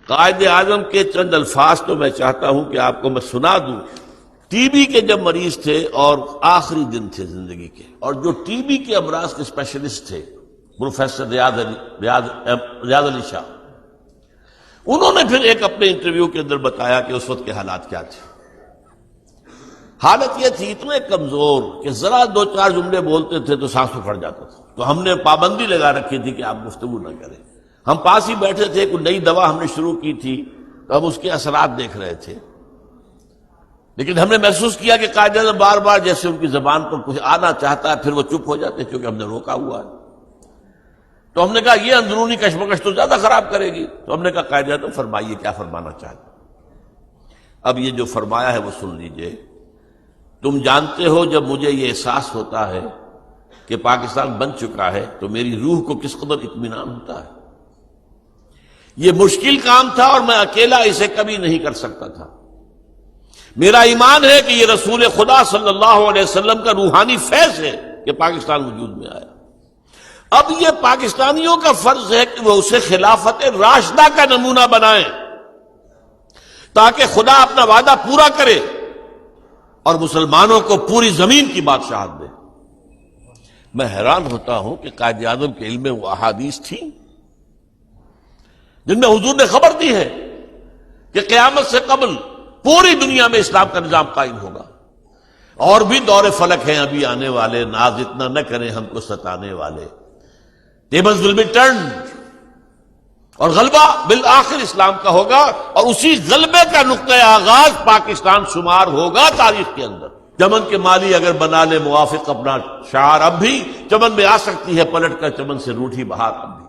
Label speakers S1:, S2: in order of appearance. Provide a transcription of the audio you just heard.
S1: قائد اعظم کے چند الفاظ تو میں چاہتا ہوں کہ آپ کو میں سنا دوں۔ ٹی بی کے جب مریض تھے اور آخری دن تھے زندگی کے، اور جو ٹی بی کے امراض کے اسپیشلسٹ تھے پروفیسر ریاض علی شاہ، انہوں نے پھر ایک اپنے انٹرویو کے اندر بتایا کہ اس وقت کے حالات کیا تھے۔ حالت یہ تھی اتنے کمزور کہ ذرا دو چار جملے بولتے تھے تو سانس پھڑ جاتا تھا، تو ہم نے پابندی لگا رکھی تھی کہ آپ گفتگو نہ کریں۔ ہم پاس ہی بیٹھے تھے، کوئی نئی دوا ہم نے شروع کی تھی تو ہم اس کے اثرات دیکھ رہے تھے، لیکن ہم نے محسوس کیا کہ قائد اعظم بار بار جیسے ان کی زبان پر کچھ آنا چاہتا ہے پھر وہ چپ ہو جاتے کیونکہ ہم نے روکا ہوا ہے۔ تو ہم نے کہا یہ اندرونی کشمکش تو زیادہ خراب کرے گی، تو ہم نے کہا قائد اعظم فرمائیے کیا فرمانا چاہتے۔ اب یہ جو فرمایا ہے وہ سن لیجئے۔ تم جانتے ہو جب مجھے یہ احساس ہوتا ہے کہ پاکستان بن چکا ہے تو میری روح کو کس قدر اطمینان ہوتا ہے۔ یہ مشکل کام تھا اور میں اکیلا اسے کبھی نہیں کر سکتا تھا۔ میرا ایمان ہے کہ یہ رسول خدا صلی اللہ علیہ وسلم کا روحانی فیض ہے کہ پاکستان وجود میں آیا۔ اب یہ پاکستانیوں کا فرض ہے کہ وہ اسے خلافت راشدہ کا نمونہ بنائیں تاکہ خدا اپنا وعدہ پورا کرے اور مسلمانوں کو پوری زمین کی بادشاہت دے۔ میں حیران ہوتا ہوں کہ قائد اعظم کے علم میں وہ احادیث تھیں جن میں حضور نے خبر دی ہے کہ قیامت سے قبل پوری دنیا میں اسلام کا نظام قائم ہوگا، اور بھی دور فلک ہیں ابھی آنے والے، ناز اتنا نہ کریں ہم کو ستانے والے۔ tables will be turned، اور غلبہ بالآخر اسلام کا ہوگا، اور اسی غلبے کا نقطۂ آغاز پاکستان شمار ہوگا تاریخ کے اندر۔ چمن کے مالی اگر بنا لے موافق اپنا شعار، اب بھی چمن میں آ سکتی ہے پلٹ کر چمن سے روٹھی بہار اب بھی۔